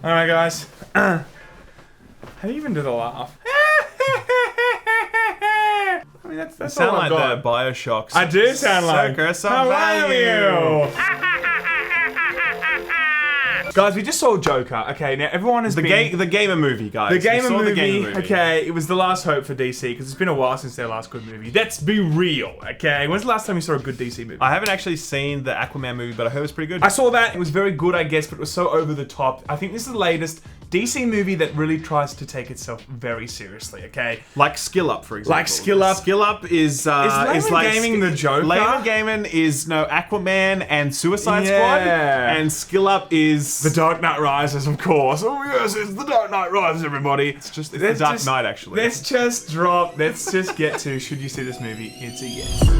Alright, guys. How do you even do the laugh? I mean, that's You all sound I've like got. the Bioshock. I do sound like. How are you? Guys, we just saw Joker. Okay, now everyone has The Gamer movie, guys. The Gamer We saw movie, the okay, it was the last hope for DC because it's been a while since their last good movie. Let's be real, okay? When's the last time you saw a good DC movie? I haven't actually seen the Aquaman movie, but I heard it was pretty good. I saw that. It was very good, I guess, but it was so over the top. I think this is the latest DC movie that really tries to take itself very seriously, okay? Like Skill Up, for example. Like Skill Up. Skill Up is Laymen like Gamon the Joker? Laymen Gamon is Aquaman and Suicide Squad, Yeah. and Skill Up is The Dark Knight Rises, of course. Oh yes, it's The Dark Knight Rises, everybody. It's the Dark Knight, actually. Let's just get to, should you see this movie? It's a yes.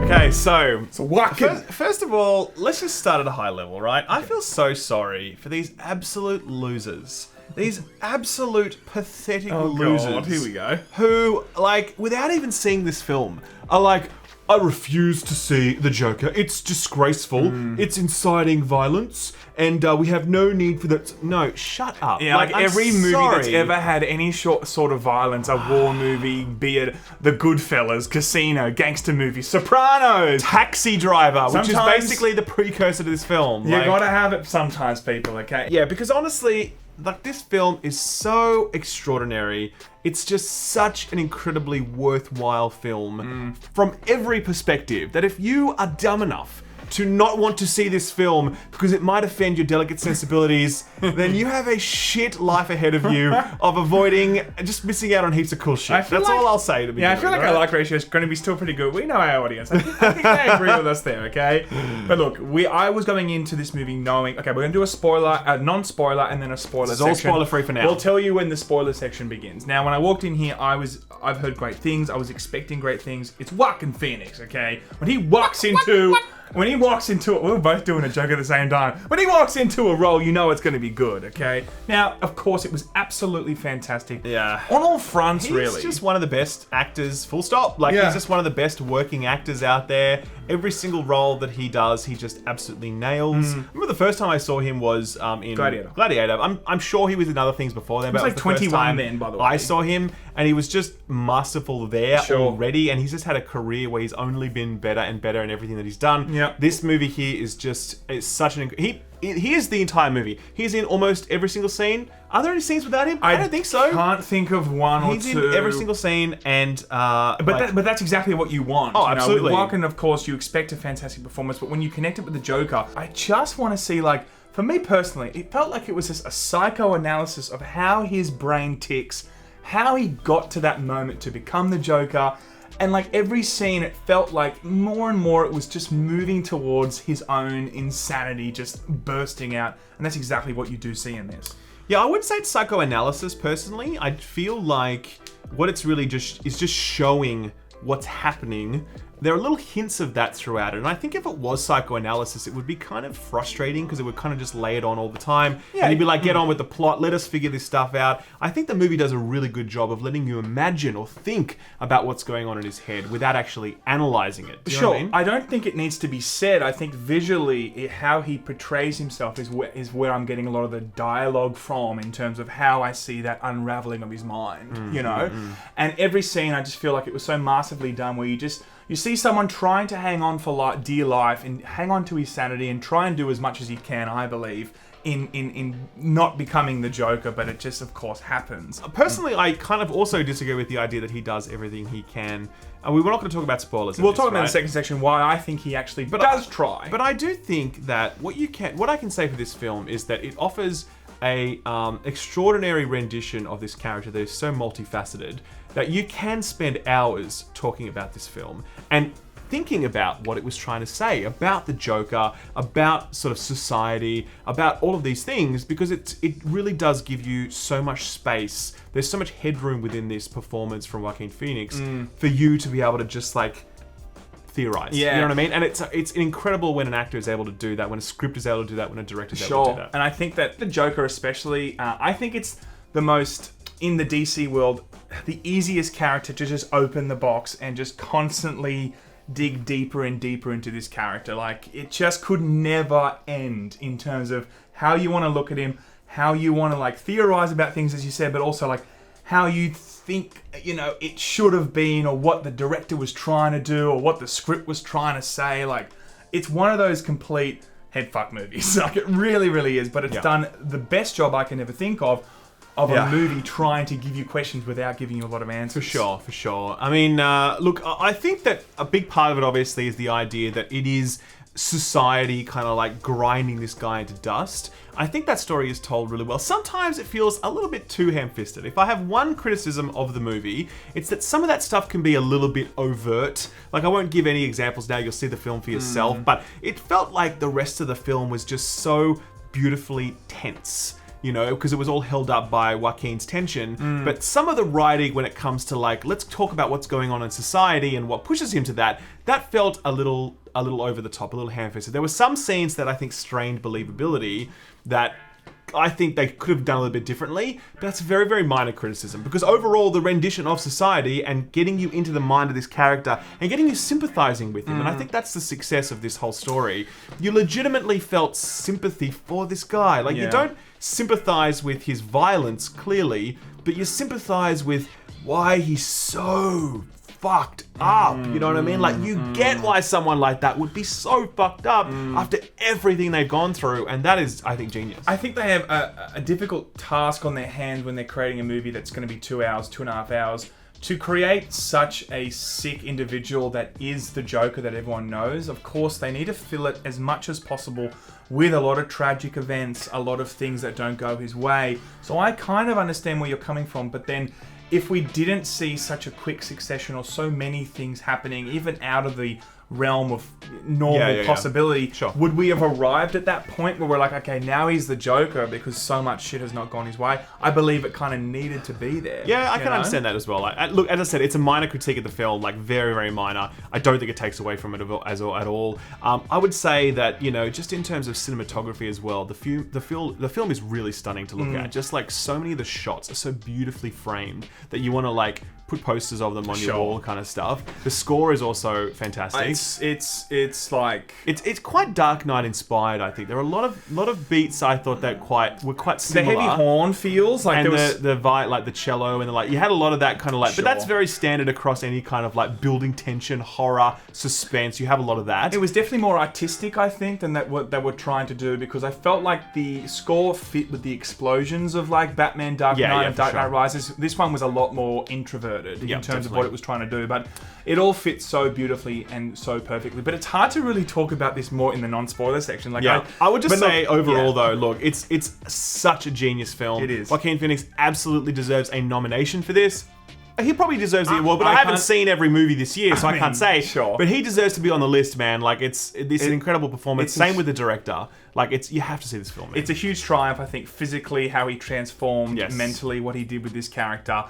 Okay, so whacking. first of all, let's just start at a high level, right? I feel so sorry for these absolute losers. These absolute pathetic losers. God, here we go. Who, like, without even seeing this film, are like, I refuse to see the Joker. It's disgraceful. It's inciting violence, and we have no need for that. No, shut up. Yeah, like I'm every movie that's sorry. ever had any sort of violence, a war movie, be it The Goodfellas, Casino, gangster movie, Sopranos, Taxi Driver, which is Sometimes- basically the precursor to this film. you Like, gotta have it sometimes, people, okay? yeah, because honestly, like, this film is so extraordinary. It's just such an incredibly worthwhile film from every perspective that if you are dumb enough to not want to see this film because it might offend your delicate sensibilities, then you have a shit life ahead of you of avoiding, just missing out on heaps of cool shit. I feel That's like- all I'll say to be Yeah, I feel like our like ratio is going to be still pretty good. We know our audience. I think they agree with us there, okay? But look, I was going into this movie knowing, okay, we're going to do a spoiler, a non-spoiler, and then a spoiler It's section. all spoiler free for now. We'll tell you when the spoiler section begins. Now, when I walked in here, I've heard great things. I was expecting great things. It's Joaquin Phoenix, okay? When he walks into it, we're both doing a joke at the same time. When he walks into a role, you know it's going to be good, okay? Now, of course, it was absolutely fantastic. Yeah. On all fronts, He's really. just one of the best actors, full stop. Like, Yeah. he's just one of the best working actors out there. Every single role that he does, he just absolutely nails. I remember the first time I saw him was in Gladiator. I'm sure he was in other things before then, but was it like was the first 21 time then, by the way. I saw him, and he was just masterful there Sure. already, and he's just had a career where he's only been better and better in everything that he's done. Yep. This movie here is just, it's such an... He is the entire movie. He's in almost every single scene. Are there any scenes without him? I don't think so. Can't think of one or He's two. in every single scene, and But that's exactly what you want. Oh, you know? absolutely. With Joaquin, of course, you expect a fantastic performance, but when you connect it with the Joker, I just want to see, like, for me personally, it felt like it was just a psychoanalysis of how his brain ticks, how he got to that moment to become the Joker. And like every scene, it felt like more and more it was just moving towards his own insanity, just bursting out. And that's exactly what you do see in this. yeah, I wouldn't say it's psychoanalysis personally. I feel like what it's really just is just showing what's happening. There are little hints of that throughout it, and I think if it was psychoanalysis, it would be kind of frustrating because it would kind of just lay it on all the time. Yeah. And you'd be like, get on with the plot, let us figure this stuff out. I think the movie does a really good job of letting you imagine or think about what's going on in his head without actually analyzing it. Do you know what I mean? I don't think it needs to be said. I think visually, how he portrays himself is where I'm getting a lot of the dialogue from in terms of how I see that unraveling of his mind, you know? And every scene, I just feel like it was so massively done where you see someone trying to hang on for dear life and hang on to his sanity and try and do as much as he can, I believe, in not becoming the Joker, but it just, of course, happens. Personally, I kind of also disagree with the idea that he does everything he can. We're not going to talk about spoilers. We'll talk about in the second section why I think he actually does try. But I do think that what I can say for this film is that it offers a extraordinary rendition of this character that is so multifaceted that you can spend hours talking about this film and thinking about what it was trying to say about the Joker, about sort of society, about all of these things, because it really does give you so much space. There's so much headroom within this performance from Joaquin Phoenix for you to be able to just like theorize. Yeah. You know what I mean? And it's incredible when an actor is able to do that, when a script is able to do that, when a director is able to do that. And I think that the Joker especially, I think it's the most, in the DC world, the easiest character to just open the box and just constantly dig deeper and deeper into this character. Like, it just could never end in terms of how you want to look at him, how you want to, like, theorize about things, as you said, but also, like, how you think, you know, it should have been, or what the director was trying to do, or what the script was trying to say. Like, it's one of those complete headfuck movies. Like, it really, really is. But it's done the best job I can ever think of a movie trying to give you questions without giving you a lot of answers. For sure. I mean, look, I think that a big part of it, obviously, is the idea that it is society kind of like grinding this guy into dust. I think that story is told really well. Sometimes it feels a little bit too ham-fisted. If I have one criticism of the movie, it's that some of that stuff can be a little bit overt. Like, I won't give any examples now, you'll see the film for yourself, but it felt like the rest of the film was just so beautifully tense. You know, because it was all held up by Joaquin's tension. But some of the writing, when it comes to, like, let's talk about what's going on in society and what pushes him to that felt a little over the top, a little ham-fisted. There were some scenes that I think strained believability that I think they could have done a little bit differently, but that's a very, very minor criticism, because overall the rendition of society and getting you into the mind of this character and getting you sympathizing with him, and I think that's the success of this whole story. You legitimately felt sympathy for this guy. Like, you don't sympathize with his violence, clearly, but you sympathize with why he's so fucked up. You know what I mean? Like, you get why someone like that would be so fucked up after everything they've gone through, and that is, I think, genius. I think they have a difficult task on their hands when they're creating a movie that's going to be 2 hours, 2.5 hours, to create such a sick individual that is the Joker that everyone knows. Of course, they need to fill it as much as possible with a lot of tragic events, a lot of things that don't go his way. So I kind of understand where you're coming from, but then if we didn't see such a quick succession or so many things happening, even out of the realm of normal possibility, would we have arrived at that point where we're like, okay, now he's the Joker because so much shit has not gone his way? I believe it kind of needed to be there. Yeah, I can understand that as well. Like, look, as I said, it's a minor critique of the film, like very, very minor. I don't think it takes away from it at all. I would say that, you know, just in terms of cinematography as well, the film is really stunning to look at. Just like so many of the shots are so beautifully framed that you want to like put posters of them on your wall, kind of stuff. The score is also fantastic. It's like it's quite Dark Knight inspired. I think there are a lot of beats I thought that were quite similar. The heavy horn feels like, and the cello and you had a lot of that kind of like. But that's very standard across any kind of like building tension, horror, suspense. You have a lot of that. It was definitely more artistic, I think, than that what they were trying to do, because I felt like the score fit with the explosions of like Batman, Dark Knight, and Dark Knight Rises. This one was a lot more introverted in terms of what it was trying to do, but it all fits so beautifully and so perfectly. But it's hard to really talk about this more in the non-spoiler section. Like, I would just say overall though, look, it's such a genius film. It is. Joaquin Phoenix absolutely deserves a nomination for this. He probably deserves the award, but I haven't seen every movie this year, so I can't say. Sure. But he deserves to be on the list, man. Like, it's an incredible performance. Same with the director. Like, you have to see this film, man. It's a huge triumph, I think, physically, how he transformed, mentally, what he did with this character.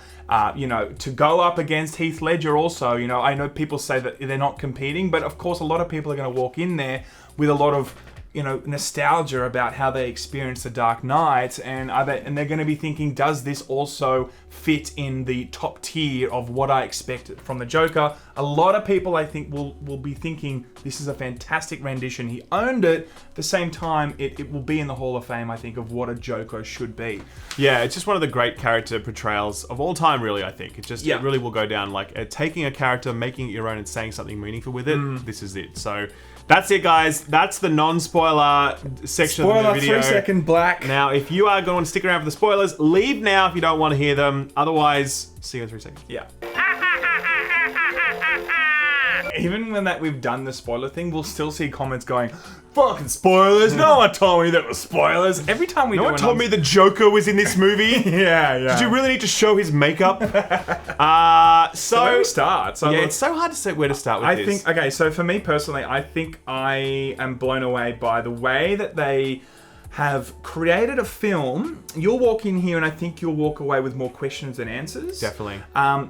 You know, to go up against Heath Ledger also, you know, I know people say that they're not competing, but of course a lot of people are going to walk in there with a lot of, you know, nostalgia about how they experienced The Dark Knight, and they're going to be thinking, does this also fit in the top tier of what I expected from the Joker? A lot of people, I think, will be thinking this is a fantastic rendition. He owned it. At the same time, it will be in the Hall of Fame, I think, of what a Joker should be. Yeah, it's just one of the great character portrayals of all time, really, I think. It really will go down like taking a character, making it your own, and saying something meaningful with it. This is it. So that's it, guys. That's the non-spoiler section of the video. 3-second black. Now, if you are going to stick around for the spoilers, leave now if you don't want to hear them. Otherwise, see you in 3 seconds. Yeah. Even when we've done the spoiler thing, we'll still see comments going, fucking spoilers, no one told me that was spoilers. Every time we No one told me the Joker was in this movie. Yeah. Did you really need to show his makeup? So where do we start? So it's so hard to say where to start with this. Okay, so for me personally, I think I am blown away by the way that they have created a film. You'll walk in here and I think you'll walk away with more questions than answers. Definitely.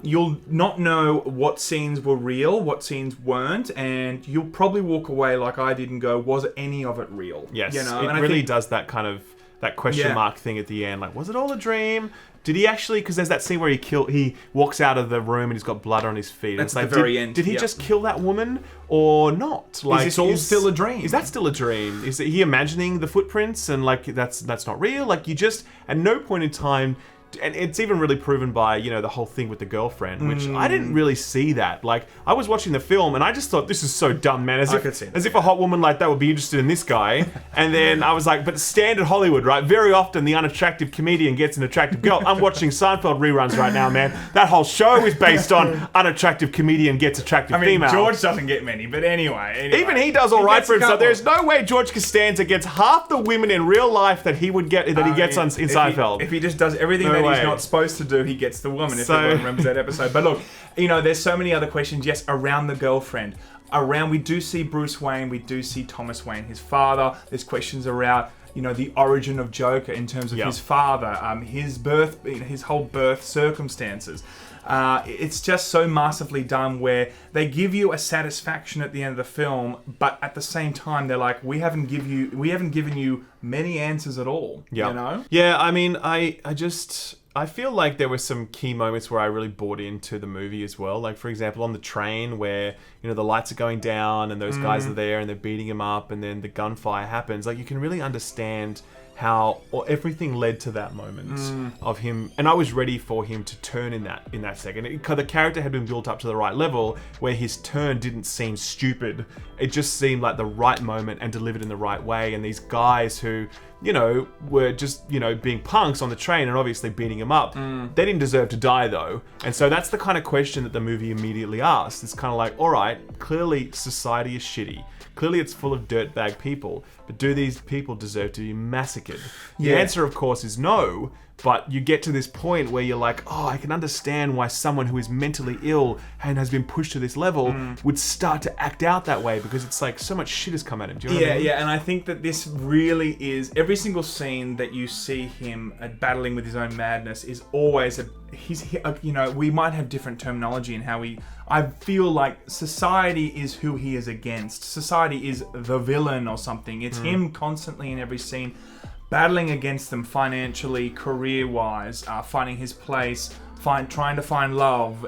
You'll not know what scenes were real, what scenes weren't, and you'll probably walk away like I did and go, was any of it real? Yes, you know? it really does that kind of that question mark thing at the end. Like, was it all a dream? Did he actually? Because there's that scene where he walks out of the room and he's got blood on his feet. That's it's like, the very end. Did he just kill that woman or not? Like, is this all still a dream? Is that still a dream? Is he imagining the footprints and like that's not real? Like, you just at no point in time. And it's even really proven by, the whole thing with the girlfriend, which I didn't really see that. Like, I was watching the film and I just thought, this is so dumb, man. As if a hot woman like that would be interested in this guy. And then I was like, but standard Hollywood, right? Very often the unattractive comedian gets an attractive girl. I'm watching Seinfeld reruns right now, man. That whole show is based on unattractive comedian gets attractive female. George doesn't get many, but anyway. Even he does all right for himself. There's no way George Costanza gets half the women in real life that he would get, that he gets in Seinfeld. If he just does everything that he's not supposed to do, he gets the woman, if everyone remembers that episode. But look, there's so many other questions, yes, around the girlfriend. We do see Bruce Wayne, we do see Thomas Wayne, his father. There's questions around, the origin of Joker in terms of his father, his birth, his whole birth circumstances. It's just so masterfully done where they give you a satisfaction at the end of the film, but at the same time they're like, we haven't given you many answers at all. Yeah, I mean, I feel like there were some key moments where I really bought into the movie as well. Like, for example, on the train where, the lights are going down and those guys are there and they're beating him up and then the gunfire happens. Like, you can really understand how everything led to that moment of him, and I was ready for him to turn in that second. The character had been built up to the right level where his turn didn't seem stupid. It just seemed like the right moment and delivered in the right way. And these guys who, were just, being punks on the train and obviously beating him up, they didn't deserve to die though. And so that's the kind of question that the movie immediately asks. It's kind of like, all right, clearly society is shitty. Clearly it's full of dirtbag people, but do these people deserve to be massacred? The answer, of course, is no, but you get to this point where you're like, oh, I can understand why someone who is mentally ill and has been pushed to this level would start to act out that way, because it's like so much shit has come at him. Do you know what I mean? Yeah, and I think that this really is, every single scene that you see him battling with his own madness is always we might have different terminology in how I feel like society is who he is against. Society is the villain or something. It's him constantly in every scene, battling against them financially, career-wise, finding his place, trying to find love,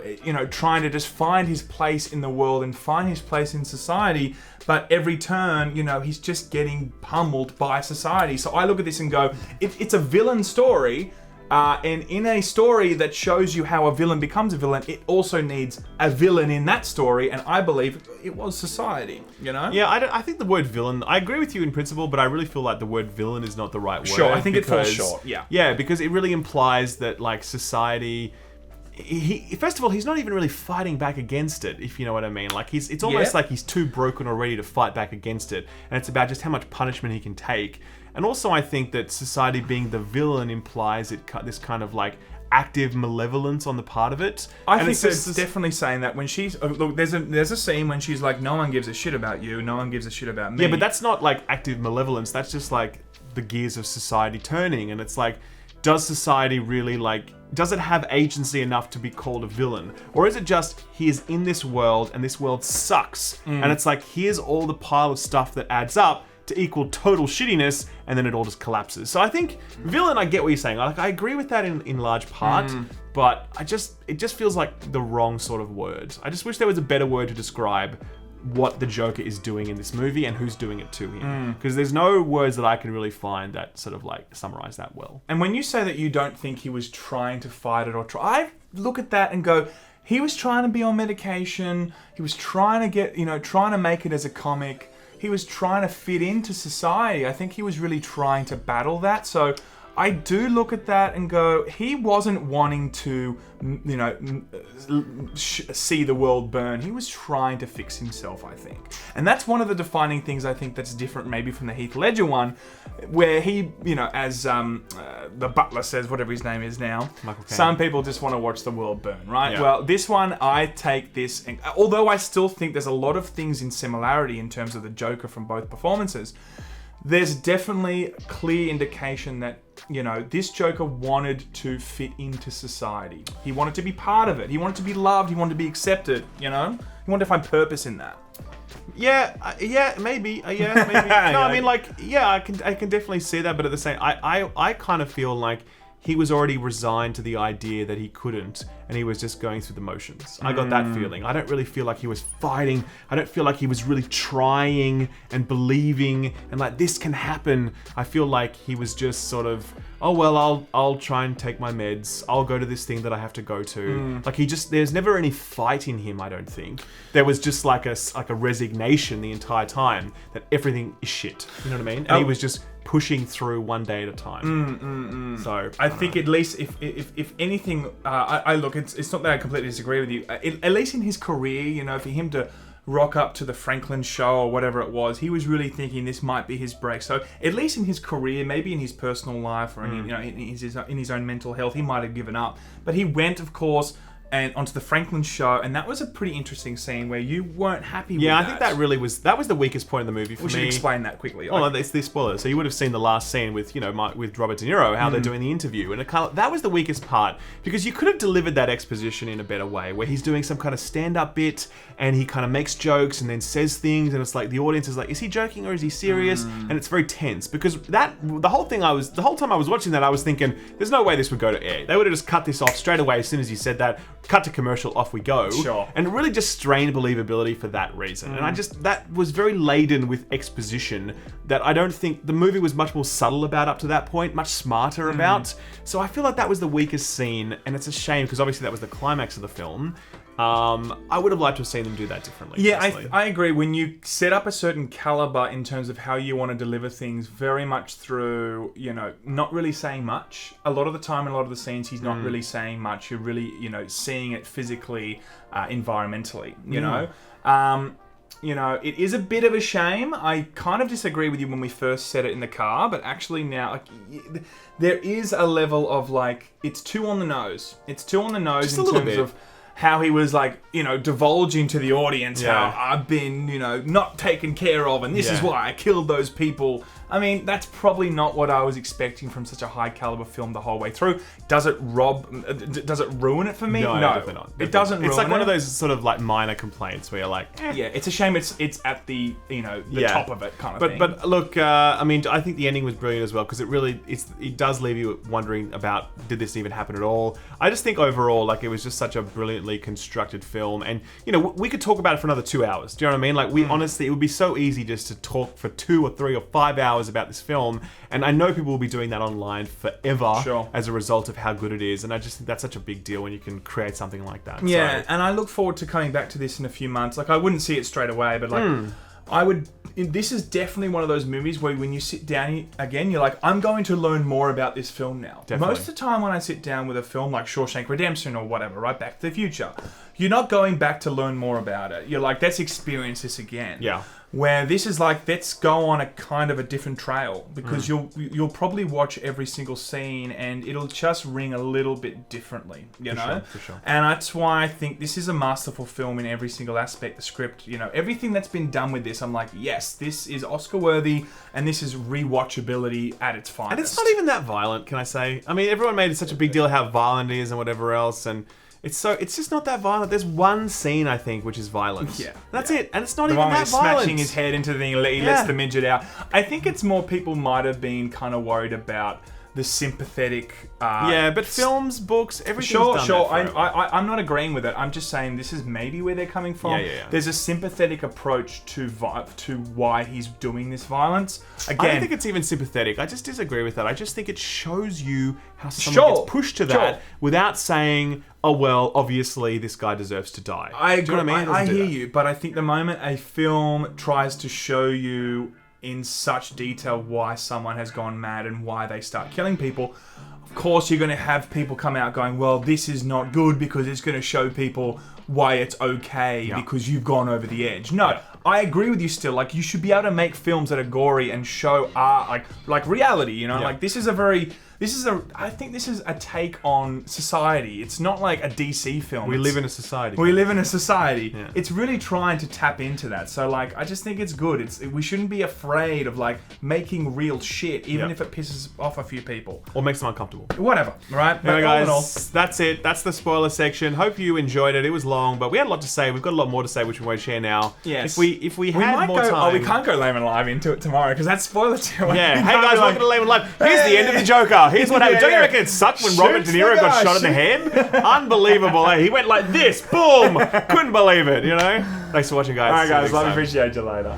trying to just find his place in the world and find his place in society. But every turn, he's just getting pummeled by society. So I look at this and go, it's a villain story. And in a story that shows you how a villain becomes a villain, it also needs a villain in that story, and I believe it was society, Yeah, I think the word villain, I agree with you in principle, but I really feel like the word villain is not the right word. Sure, I think it falls short, yeah. Yeah, because it really implies that, like, society... First of all, he's not even really fighting back against it, if you know what I mean. Like, it's almost like he's too broken already to fight back against it, and it's about just how much punishment he can take. And also, I think that society being the villain implies this kind of like active malevolence on the part of it. I think it's definitely saying that when she's look, there's a scene when she's like, no one gives a shit about you, no one gives a shit about me. Yeah, but that's not like active malevolence. That's just like the gears of society turning, and it's like, does society really does it have agency enough to be called a villain? Or is it just, he is in this world and this world sucks, and it's like, here's all the pile of stuff that adds up to equal total shittiness, and then it all just collapses. So I think villain, I get what you're saying. Like, I agree with that in large part, but it just feels like the wrong sort of word. I just wish there was a better word to describe what the Joker is doing in this movie and who's doing it to him. Because there's no words that I can really find that sort of like summarize that well. And when you say that you don't think he was trying to fight it or I look at that and go, he was trying to be on medication. He was trying to get, trying to make it as a comic. He was trying to fit into society. I think he was really trying to battle that. So I do look at that and go, he wasn't wanting to, see the world burn. He was trying to fix himself, I think. And that's one of the defining things I think that's different maybe from the Heath Ledger one, where he, as the butler says, whatever his name is now, some people just want to watch the world burn, right? Yeah. Well, this one, I take this, and although I still think there's a lot of things in similarity in terms of the Joker from both performances, there's definitely clear indication that, this Joker wanted to fit into society. He wanted to be part of it. He wanted to be loved. He wanted to be accepted, He wanted to find purpose in that. Maybe. No, I mean, like, yeah, I can definitely see that, but at the same, I kind of feel like he was already resigned to the idea that he couldn't, and he was just going through the motions. I got that feeling. I don't really feel like he was fighting. I don't feel like he was really trying and believing and like this can happen. I feel like he was just sort of, oh well, I'll try and take my meds. I'll go to this thing that I have to go to. Like there's never any fight in him. I don't think there was just like a resignation the entire time that everything is shit. You know what I mean? And he was just pushing through one day at a time. So I think at least if anything, I look, it's not that I completely disagree with you. At least in his career, you know, for him to rock up to the Franklin show or whatever it was, he was really thinking this might be his break. So at least in his career, maybe in his personal life or in his own mental health, he might have given up. But he went, of course, and onto the Franklin show, and that was a pretty interesting scene where you weren't happy with that. Yeah, I think that was the weakest point in the movie for me. We should explain that quickly. Oh, it's the spoilers. So you would have seen the last scene with, you know, with Robert De Niro, how they're doing the interview, and that was the weakest part, because you could have delivered that exposition in a better way, where he's doing some kind of stand-up bit, and he kind of makes jokes and then says things, and it's like the audience is like, is he joking or is he serious? And it's very tense, because the whole time I was watching that, I was thinking, there's no way this would go to air. They would have just cut this off straight away as soon as you said that. Cut to commercial, off we go. Sure. And it really just strained believability for that reason. And that was very laden with exposition that I don't think the movie was much more subtle about up to that point, much smarter about. So I feel like that was the weakest scene, and it's a shame because obviously that was the climax of the film. I would have liked to have seen them do that differently. Yeah, I agree. When you set up a certain caliber in terms of how you want to deliver things, very much through, you know, not really saying much. A lot of the time, in a lot of the scenes, he's not really saying much. You're really, you know, seeing it physically, environmentally, you know. You know, it is a bit of a shame. I kind of disagree with you when we first said it in the car, but actually now, like, there is a level of, like, it's too on the nose. It's too on the nose just in terms of how he was, like, you know, divulging to the audience how I've been, you know, not taken care of, and this is why I killed those people. I mean, that's probably not what I was expecting from such a high caliber film the whole way through. Does it ruin it for me? No, definitely not. It doesn't ruin it. It's like one of those sort of like minor complaints where you're like, yeah, it's a shame it's at the, you know, the top of it kind of thing. But look, I mean, I think the ending was brilliant as well, because it does leave you wondering about, did this even happen at all? I just think overall, like, it was just such a brilliantly constructed film, and, you know, we could talk about it for another 2 hours. Do you know what I mean? Like, we honestly, it would be so easy just to talk for 2 or 3 or 5 hours about this film, and I know people will be doing that online forever as a result of how good it is, and I just think that's such a big deal when you can create something like that. Yeah, and I look forward to coming back to this in a few months. Like, I wouldn't see it straight away, but like, I would. This is definitely one of those movies where when you sit down again, you're like, I'm going to learn more about this film now. Definitely. Most of the time when I sit down with a film like Shawshank Redemption or whatever, right, Back to the Future, you're not going back to learn more about it. You're like, let's experience this again. Yeah. Where this is like, let's go on a kind of a different trail, because you'll probably watch every single scene and it'll just ring a little bit differently, you know? For sure. And that's why I think this is a masterful film in every single aspect. The script, you know, everything that's been done with this, I'm like, yes, this is Oscar worthy, and this is rewatchability at its finest. And it's not even that violent, can I say? I mean, everyone made such a big deal of how violent it is and whatever else, and it's just not that violent. There's one scene, I think, which is violent. Yeah. That's it. And it's not the even one where that he's violent. smashing his head into the thing, he lets the midget out. I think it's more people might have been kind of worried about the sympathetic... but films, books, everything's done Sure. that forever. I'm not agreeing with it. I'm just saying this is maybe where they're coming from. Yeah. There's a sympathetic approach to why he's doing this violence. Again, I don't think it's even sympathetic. I just disagree with that. I just think it shows you how someone gets pushed to that without saying, oh, well, obviously this guy deserves to die. I agree. Do you know what I mean? I hear you, but I think the moment a film tries to show you in such detail why someone has gone mad and why they start killing people, of course you're going to have people come out going, well, this is not good because it's going to show people why it's okay because you've gone over the edge. No, I agree with you still. Like, you should be able to make films that are gory and show art, like reality, you know? Like, this is a very I think this is a take on society. It's not like a DC film. We live in a society. We live in a society. Yeah. It's really trying to tap into that. So like, I just think it's good. We shouldn't be afraid of like making real shit, even if it pisses off a few people Or makes them uncomfortable. Whatever, right? Anyway, All in all, guys, that's it. That's the spoiler section. Hope you enjoyed it. It was long, but we had a lot to say. We've got a lot more to say, which we won't share now. Yes. If we had might more go, time. Oh, we can't go Laymen Live into it tomorrow because that's spoiler too. Yeah. Hey guys, welcome to Laymen Live. Here's the end of the Joker. Here's what happened. Don't you reckon it sucked when Robert De Niro got shot in the head? Unbelievable. Eh? He went like this. Boom. Couldn't believe it. You know. Thanks for watching, guys. All right, guys. Love and appreciate you later.